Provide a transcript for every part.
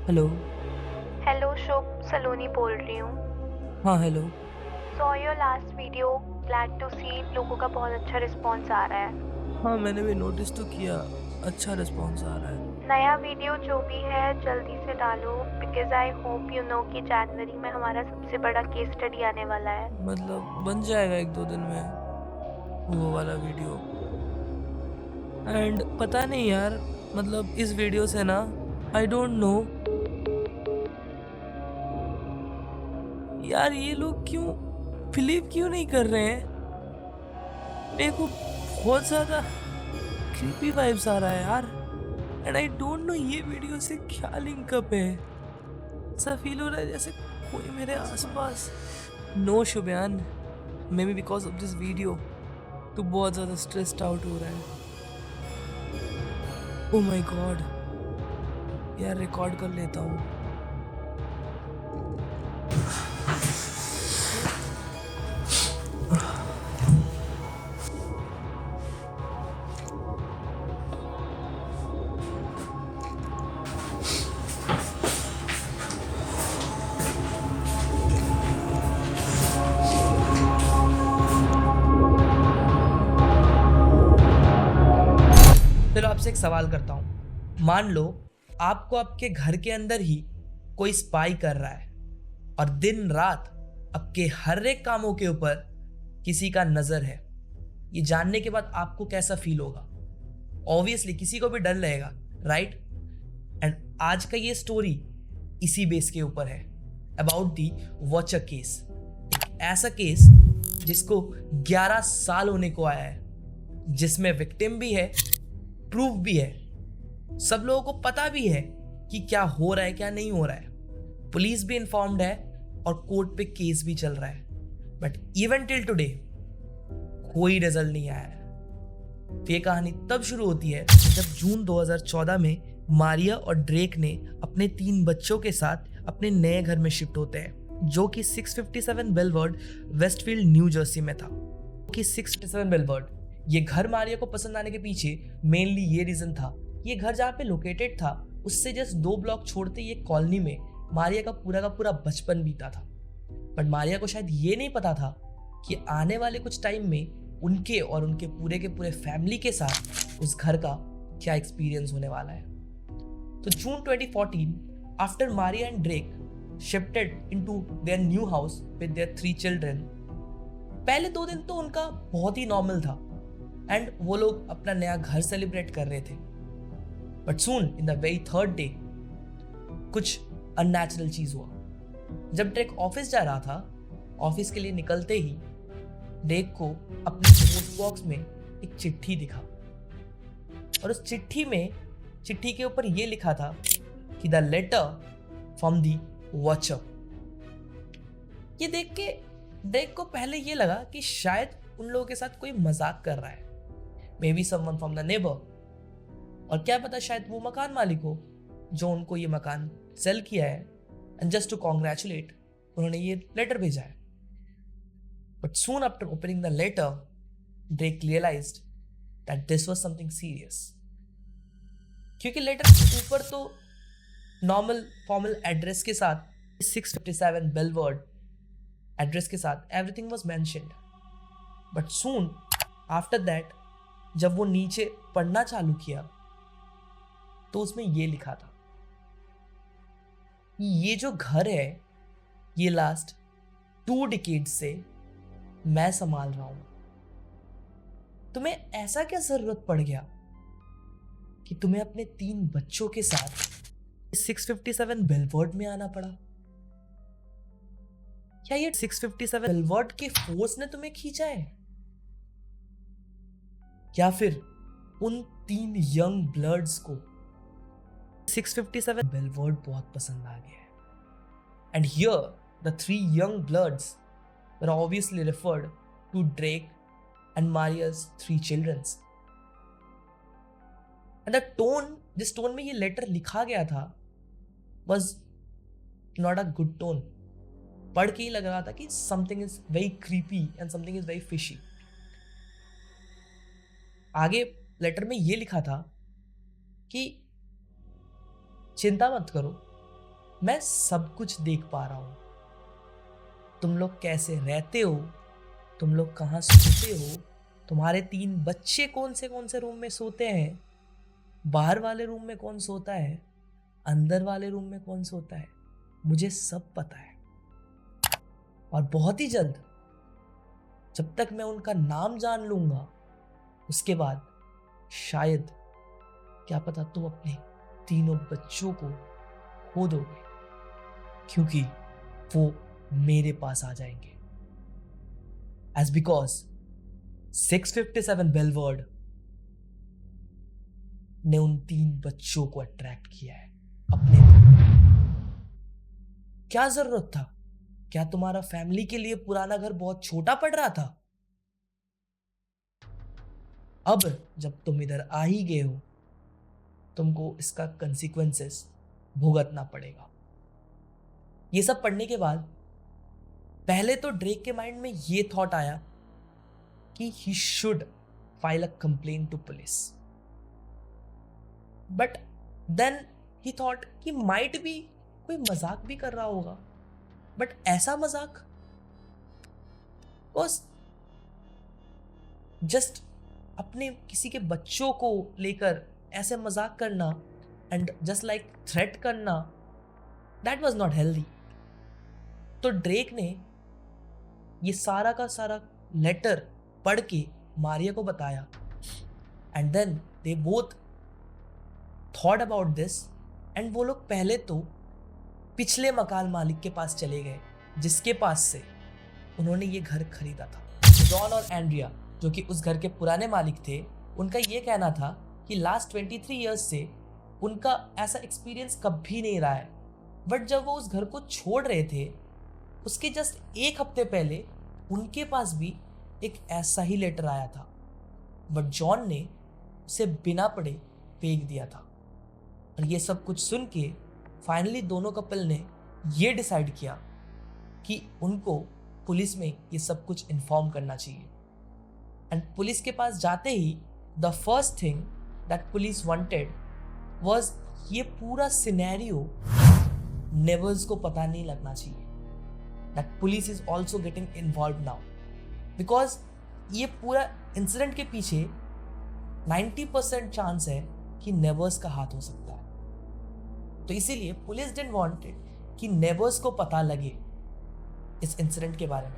Hello. Hello शुभ सलोनी बोल रही हूँ। हाँ, hello. Saw your last video, glad to see लोगों का बहुत अच्छा रिस्पॉन्स आ रहा है। हाँ, मैंने भी नोटिस तो किया, अच्छा रिस्पॉन्स आ रहा है। नया वीडियो जो भी है जल्दी से डालो, because I hope you know कि जनवरी में हमारा सबसे बड़ा केस स्टडी आने वाला है। मतलब बन जाएगा 1-2 दिन में वो वाला वीडियो। एंड पता नहीं यार, मतलब इस वीडियो से ना, आई डोंट नो यार, ये लोग क्यों बिलीव क्यों नहीं कर रहे हैं। मेरे को बहुत ज्यादा क्रीपी वाइब्स आ रहा है यार। एंड आई डोंट नो ये वीडियो से क्या लिंक अप है। ऐसा फील हो रहा है जैसे कोई मेरे आसपास। No Shubhyan, may be because of this video तू बहुत ज्यादा स्ट्रेस्ड आउट हो रहा है। ओ माय गॉड, यार रिकॉर्ड कर लेता हूँ। चलो आपसे एक सवाल करता हूँ। मान लो आपको आपके घर के अंदर ही कोई स्पाई कर रहा है और दिन रात आपके हर एक कामों के ऊपर किसी का नजर है। ये जानने के बाद आपको कैसा फील होगा? ऑब्वियसली किसी को भी डर लगेगा, राइट? एंड आज का ये स्टोरी इसी बेस के ऊपर है, अबाउट दी वॉचर केस। एक ऐसा केस जिसको 11 साल होने को आया है, जिसमें विक्टिम भी है, प्रूफ भी है, सब लोगों को पता भी है कि क्या हो रहा है क्या नहीं हो रहा है। पुलिस भी इन्फॉर्म्ड है और कोर्ट पे केस भी चल रहा है। बट इवन टिल टुडे कोई रिजल्ट नहीं आया है। तो ये कहानी तब शुरू होती है जब जून 2014 में मारिया और ड्रेक ने अपने 3 बच्चों के साथ अपने नए घर में शिफ्ट होते हैं, जो कि 657 बेलवर्ड वेस्टफील्ड न्यू जर्सी में था। कि 657 बेलवर्ड, ये घर मारिया को पसंद आने के पीछे मेनली ये रीजन था, ये घर जहाँ पे लोकेटेड था उससे जस्ट 2 ब्लॉक छोड़ते ये कॉलोनी में मारिया का पूरा बचपन बीता था। बट मारिया को शायद ये नहीं पता था कि आने वाले कुछ टाइम में उनके और उनके पूरे के पूरे फैमिली के साथ उस घर का क्या एक्सपीरियंस होने वाला है। तो जून 2014, after Maria and Drake shifted into their new house with their 3 children, पहले 2 दिन तो उनका बहुत ही नॉर्मल था एंड वो लोग अपना नया घर सेलिब्रेट कर रहे थे। But soon in the very third day कुछ अननेचुरल चीज हुआ। जब ड्रेक ऑफिस जा रहा था, ऑफिस के लिए निकलते ही ड्रेक को अपने पोस्ट बॉक्स में एक चिट्ठी दिखा और उस चिट्ठी के ऊपर ये लिखा था कि the letter from the watcher. ये देख के ड्रेक को पहले ये लगा कि शायद उन लोगों के साथ कोई मजाक कर रहा है, may be someone from the neighbour, और क्या पता शायद वो मकान मालिक हो जो उनको ये मकान सेल किया है एंड जस्ट टू कॉन्ग्रेचुलेट उन्होंने ये लेटर भेजा है। But soon after opening the letter Drake realized that this was something serious, क्योंकि लेटर के ऊपर तो नॉर्मल फॉर्मल एड्रेस के साथ 657 बेलवर्ड एड्रेस के साथ everything was mentioned. But soon after that जब वो नीचे पढ़ना चालू किया तो उसमें ये लिखा था कि ये जो घर है ये लास्ट 2 डिकेड से मैं संभाल रहा हूं। तुम्हें ऐसा क्या जरूरत पड़ गया कि तुम्हें अपने 3 बच्चों के साथ 657 बेलवर्ड में आना पड़ा? क्या ये 657 बेलवर्ड के फोर्स ने तुम्हें खींचा है, या फिर उन 3 यंग ब्लड्स को 657 बेलवर्ड बहुत पसंद आ गया है? And here the 3 young bloods were obviously referred to Drake and Maria's 3 children. And the tone, जिस टोन में ये लेटर लिखा गया था was not a good tone. पढ़ के ही लग रहा था कि something is very creepy and something is very fishy. आगे लेटर में ये लिखा था कि चिंता मत करो, मैं सब कुछ देख पा रहा हूँ। तुम लोग कैसे रहते हो, तुम लोग कहाँ सोते हो, तुम्हारे 3 बच्चे कौन से रूम में सोते हैं, बाहर वाले रूम में कौन सोता है, अंदर वाले रूम में कौन सोता है, मुझे सब पता है। और बहुत ही जल्द, जब तक मैं उनका नाम जान लूंगा, उसके बाद शायद, क्या पता, तुम अपने 3 बच्चों को खो दोगे, क्योंकि वो मेरे पास आ जाएंगे। एज बिकॉज 657 बेलवर्ड ने उन 3 बच्चों को अट्रैक्ट किया है अपने तरफ। क्या जरूरत था? क्या तुम्हारा फैमिली के लिए पुराना घर बहुत छोटा पड़ रहा था? अब जब तुम इधर आ ही गए हो, तुमको इसका कंसिक्वेंसेस भुगतना पड़ेगा। ये सब पढ़ने के बाद पहले तो ड्रेक के माइंड में ये थॉट आया कि he should file a complaint to police, but then he thought कि माइट भी कोई मजाक भी कर रहा होगा, बट ऐसा मजाक, बस जस्ट अपने किसी के बच्चों को लेकर ऐसे मजाक करना एंड जस्ट लाइक थ्रेट करना, दैट वाज नॉट हेल्दी। तो ड्रेक ने ये सारा का सारा लेटर पढ़ के मारिया को बताया, and then they both thought about this, and वो लोग पहले तो पिछले मकान मालिक के पास चले गए जिसके पास से उन्होंने ये घर खरीदा था। जॉन और एंड्रिया, जो कि उस घर के पुराने मालिक थे, उनका ये कहना था कि लास्ट 23 ईयर्स से उनका ऐसा एक्सपीरियंस कभी नहीं रहा है। बट जब वो उस घर को छोड़ रहे थे, उसके जस्ट 1 हफ्ते पहले उनके पास भी एक ऐसा ही लेटर आया था, बट जॉन ने उसे बिना पढ़े फेंक दिया था। और ये सब कुछ सुन के फाइनली दोनों कपल ने ये डिसाइड किया कि उनको पुलिस में ये सब कुछ इन्फॉर्म करना चाहिए। एंड पुलिस के पास जाते ही the first thing that police wanted was ये पूरा सिनेरियो नेबर्स को पता नहीं लगना चाहिए, that police is also getting involve now, because ये पूरा इंसिडेंट के पीछे 90% चांस है कि नेबर्स का हाथ हो सकता है। तो इसीलिए पुलिस डिडंट वांटेड कि नेबर्स को पता लगे इस इंसिडेंट के बारे में।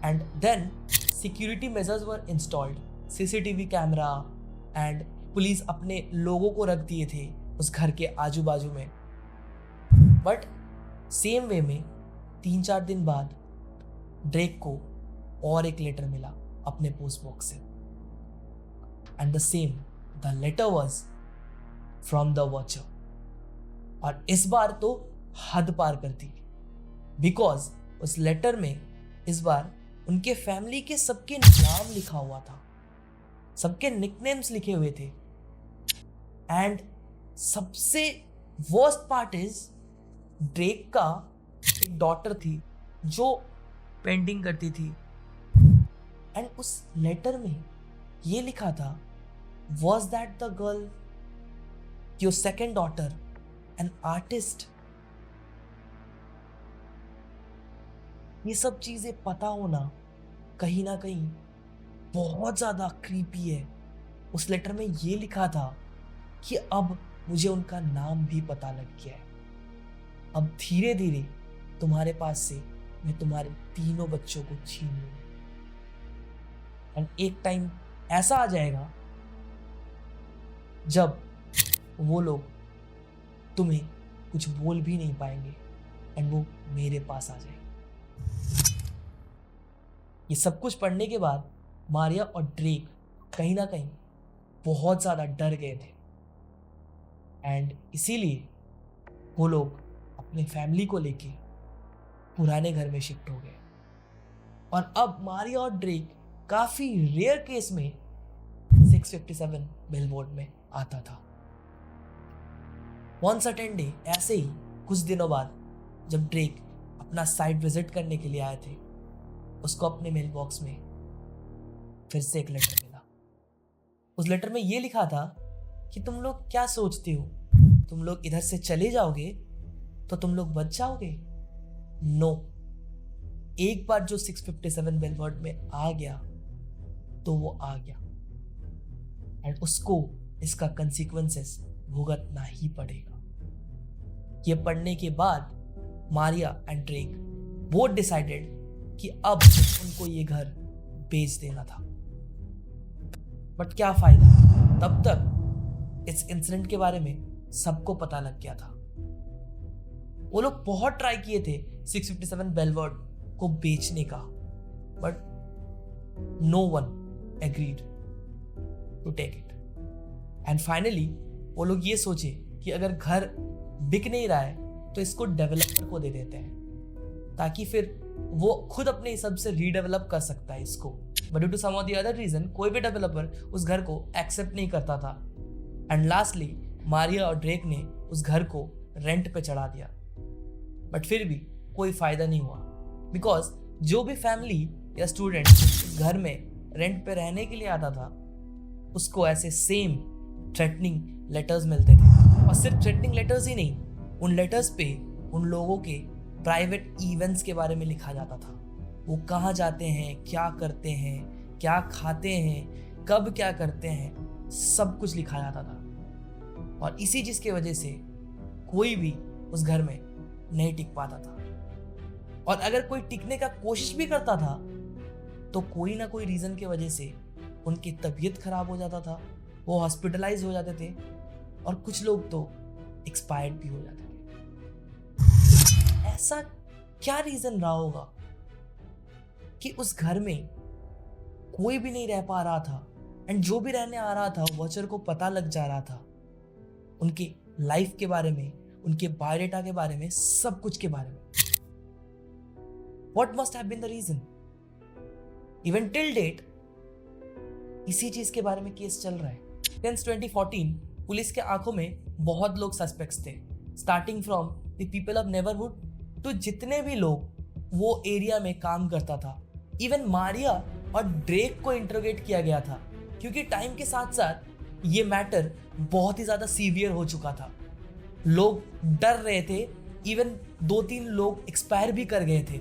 And then security measures were installed, CCTV camera, and police अपने लोगों को रख दिए थे उस घर के आजू बाजू में। बट सेम वे में 3-4 दिन बाद ड्रेक को और एक लेटर मिला अपने पोस्ट बॉक्स से, and the same, the letter was from the watcher. और इस बार तो हद पार कर दी, बिकॉज उस लेटर में इस बार उनके फैमिली के सबके नाम लिखा हुआ था, सबके निकनेम्स लिखे हुए थे। एंड सबसे वर्स्ट पार्ट इज, ड्रेक का एक डॉटर थी जो पेंटिंग करती थी, एंड उस लेटर में ये लिखा था, was that the girl, your second daughter, an artist. ये सब चीजें पता होना कहीं ना कहीं बहुत ज्यादा क्रीपी है। उस लेटर में ये लिखा था कि अब मुझे उनका नाम भी पता लग गया है, अब धीरे धीरे तुम्हारे पास से मैं तुम्हारे 3 बच्चों को छीन लूंगा। एंड एक टाइम ऐसा आ जाएगा जब वो लोग तुम्हें कुछ बोल भी नहीं पाएंगे, एंड वो मेरे पास आ जाएंगे। ये सब कुछ पढ़ने के बाद मारिया और ड्रेक कहीं ना कहीं बहुत ज़्यादा डर गए थे, एंड इसीलिए वो लोग अपने फैमिली को लेके पुराने घर में शिफ्ट हो गए। और अब मारिया और ड्रेक काफ़ी रेयर केस में 657 बेलवोर्ड में आता था। वन सर्टेन डे, ऐसे ही कुछ दिनों बाद, जब ड्रेक अपना साइट विजिट करने के लिए आए थे, उसको अपने मेल बॉक्स में फिर से एक लेटर मिला। उस लेटर में ये लिखा था कि तुम लोग क्या सोचते हो तुम लोग इधर से चले जाओगे तो तुम लोग बच जाओगे। नो, एक बार जो 657 बेलवर्ड में आ गया तो वो आ गया, एंड उसको इसका कंसिक्वेंसेस भुगतना ही पड़ेगा। ये पढ़ने के बाद Maria and Drake both decided कि अब उनको ये घर बेच देना था। बट क्या फायदा, तब तक इस इंसिडेंट के बारे में सबको पता लग गया था। वो लोग बहुत ट्राई किए थे 657 बेलवर्ड को बेचने का, but no one agreed to take it. And finally वो लोग ये सोचे कि अगर घर बिक नहीं रहा है तो इसको डेवलपर को दे देते हैं, ताकि फिर वो खुद अपने हिसाब से रीडेवलप कर सकता है इसको। But due to some of the other reason कोई भी डेवलपर उस घर को एक्सेप्ट नहीं करता था, एंड लास्टली मारिया और ड्रेक ने उस घर को रेंट पे चढ़ा दिया। बट फिर भी कोई फायदा नहीं हुआ, बिकॉज जो भी फैमिली या स्टूडेंट उस घर में रेंट पे रहने के लिए आता था उसको ऐसे सेम थ्रेटनिंग लेटर्स मिलते थे। और सिर्फ थ्रेटनिंग लेटर्स ही नहीं, उन लेटर्स पे उन लोगों के प्राइवेट इवेंट्स के बारे में लिखा जाता था। वो कहाँ जाते हैं, क्या करते हैं, क्या खाते हैं, कब क्या करते हैं, सब कुछ लिखा जाता था। और इसी चीज की वजह से कोई भी उस घर में नहीं टिक पाता था, और अगर कोई टिकने का कोशिश भी करता था तो कोई ना कोई रीजन की वजह से उनकी तबीयत खराब हो जाता था, वो हॉस्पिटलाइज हो जाते थे, और कुछ लोग तो एक्सपायर्ड भी हो जाते थे। ऐसा क्या रीजन रहा होगा कि उस घर में कोई भी नहीं रह पा रहा था, एंड जो भी रहने आ रहा था वॉचर को पता लग जा रहा था उनके लाइफ के बारे में, उनके बायोडेटा के बारे में, सब कुछ के बारे में। What must have been the reason? Even till date इसी चीज के बारे में केस चल रहा है। Since 2014 पुलिस के आंखों में बहुत लोग सस्पेक्ट्स थे, starting from the people of neighbourhood to जितने भी लोग वो एरिया में काम करता था। इवन मारिया और ड्रेक को इंट्रोगेट किया गया था, क्योंकि टाइम के साथ साथ ये मैटर बहुत ही ज्यादा सीवियर हो चुका था। लोग डर रहे थे, इवन 2-3 लोग एक्सपायर भी कर गए थे,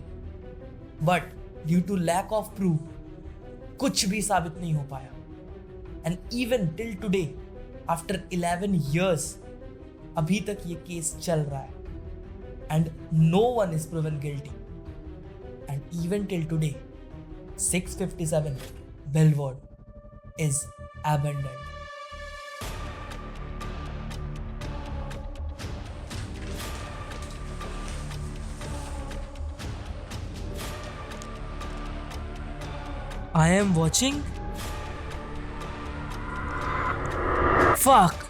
but due to lack of proof कुछ भी साबित नहीं हो पाया। And even till today after 11 years अभी तक ये केस चल रहा है, and no one is proven guilty. And even till today 657 बेलवर्ड is abandoned. I am watching. Fuck.